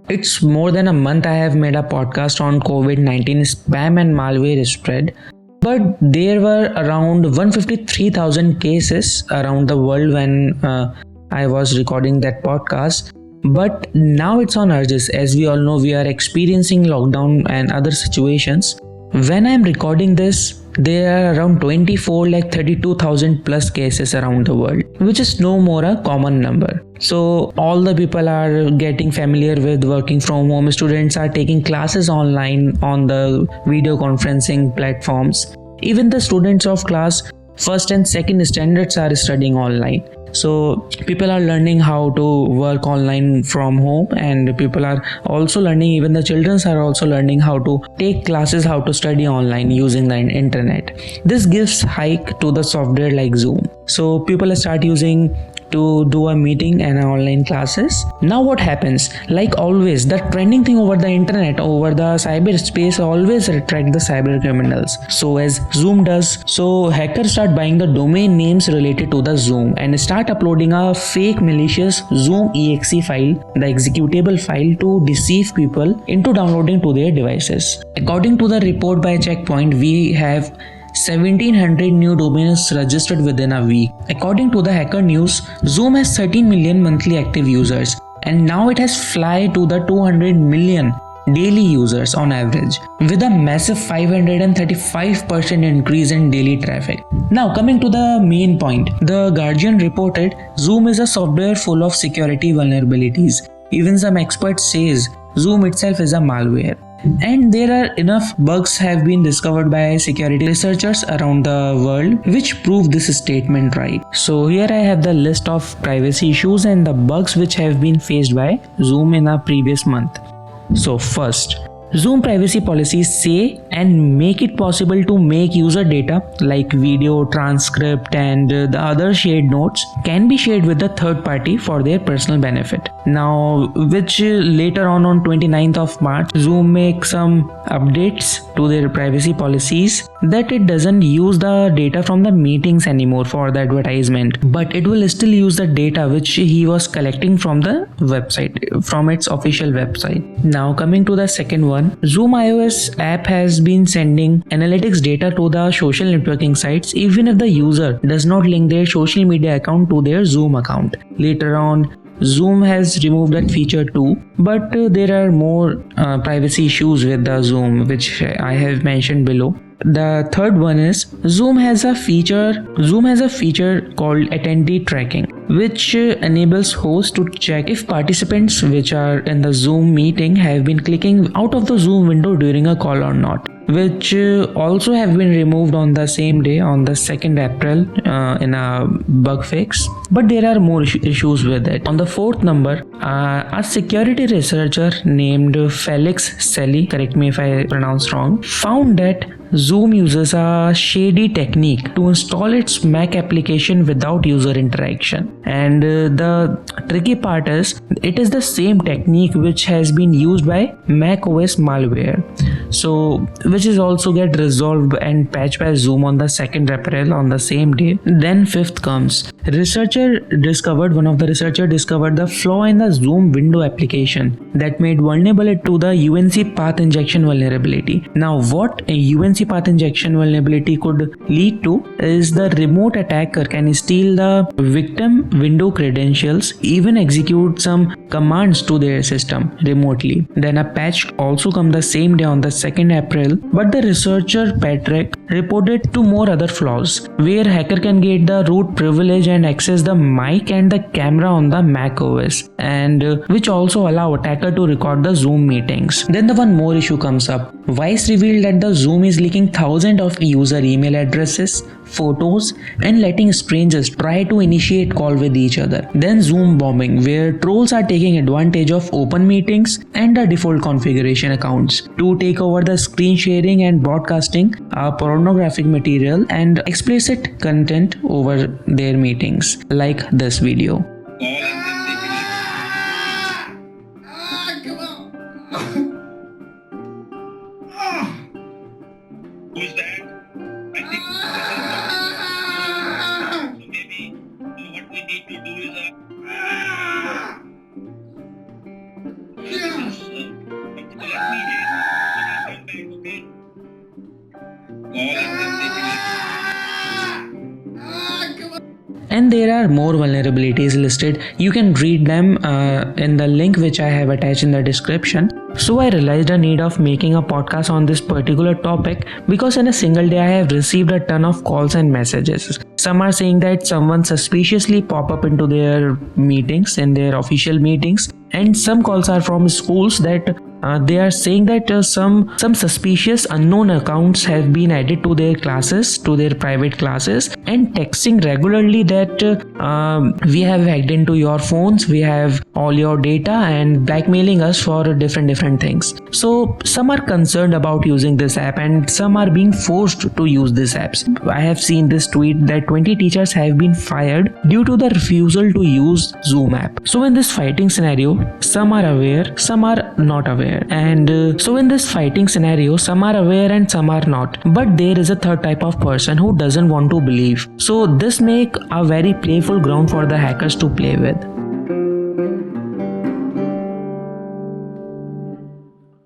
It's more than a month I have made a podcast on COVID 19 spam and malware spread, but there were around 153,000 cases around the world when I was recording that podcast. But now it's on urges. As we all know, we are experiencing lockdown and other situations. When I'm recording this, there are around 24 lakh 32,000 plus cases around the world, which is no more a common number. So all the people are getting familiar with working from home. Students are taking classes online on the video conferencing platforms. Even the students of class first and second standards are studying online. So people are learning how to work online from home, and people are also learning, even the children are also learning how to take classes, how to study online using the internet. This gives hike to the software like Zoom. So people start using to do a meeting and online classes. Now what happens? Like always, the trending thing over the internet, over the cyberspace, always attract the cyber criminals. So as Zoom does, so hackers start buying the domain names related to the Zoom and start uploading a fake malicious Zoom exe file, the executable file, to deceive people into downloading to their devices. According to the report by Checkpoint, we have 1700 new domains registered within a week. According to the Hacker News, Zoom has 13 million monthly active users, and now it has fly to the 200 million daily users on average, with a massive 535% increase in daily traffic. Now coming to the main point, the Guardian reported Zoom is a software full of security vulnerabilities. Even some experts says Zoom itself is a malware. And there are enough bugs have been discovered by security researchers around the world which prove this statement right. So here I have the list of privacy issues and the bugs which have been faced by Zoom in a previous month. So first, Zoom privacy policies say and make it possible to make user data like video, transcript, and the other shared notes can be shared with the third party for their personal benefit. Now, which later on 29th of March, Zoom makes some updates to their privacy policies that it doesn't use the data from the meetings anymore for the advertisement, but it will still use the data which he was collecting from the website, from its official website. Now coming to the second one, Zoom iOS app has been sending analytics data to the social networking sites even if the user does not link their social media account to their Zoom account. Later on, Zoom has removed that feature too, but there are more privacy issues with the Zoom which I have mentioned below. The third one is Zoom has a feature called attendee tracking, which enables hosts to check if participants which are in the Zoom meeting have been clicking out of the Zoom window during a call or not, which also have been removed on the same day, on the 2nd April, in a bug fix. But there are more issues with it. On the fourth number, a security researcher named Felix Selly, correct me if I pronounce wrong, found that Zoom uses a shady technique to install its Mac application without user interaction. And the tricky part is, it is the same technique which has been used by Mac OS malware. So, which is also get resolved and patched by Zoom on the 2nd April on the same day. Then 5th comes, one of the researchers discovered the flaw in the Zoom window application that made vulnerable to the UNC path injection vulnerability. Now what a UNC path injection vulnerability could lead to is the remote attacker can steal the victim window credentials, even execute some commands to their system remotely. Then a patch also come the same day on the 2nd April, but the researcher Patrick reported two more other flaws where hacker can get the root privilege and access the mic and the camera on the Mac OS, and which also allow attacker to record the Zoom meetings. Then the one more issue comes up. Vice revealed that the Zoom is leaking thousands of user email addresses, photos, and letting strangers try to initiate call with each other. Then Zoom bombing, where trolls are taking advantage of open meetings and the default configuration accounts to take over the screen sharing and broadcasting pornographic material and explicit content over their meetings, like this video. Who's that? I think so maybe what we need to do is Yes. But let me hit when I come back, okay? Call and then they can. And there are more vulnerabilities listed. You can read them in the link which I have attached in the description. So I realized the need of making a podcast on this particular topic because in a single day I have received a ton of calls and messages. Some are saying that someone suspiciously pop up into their meetings, in their official meetings, and some calls are from schools that they are saying that some suspicious unknown accounts have been added to their classes, to their private classes, and texting regularly that we have hacked into your phones, we have all your data, and blackmailing us for different things. So some are concerned about using this app and some are being forced to use these apps. I have seen this tweet that 20 teachers have been fired due to the refusal to use Zoom app. So in this fighting scenario, some are aware, some are not aware. And so in this fighting scenario, some are aware and some are not. But there is a third type of person who doesn't want to believe. So this make a very playful ground for the hackers to play with.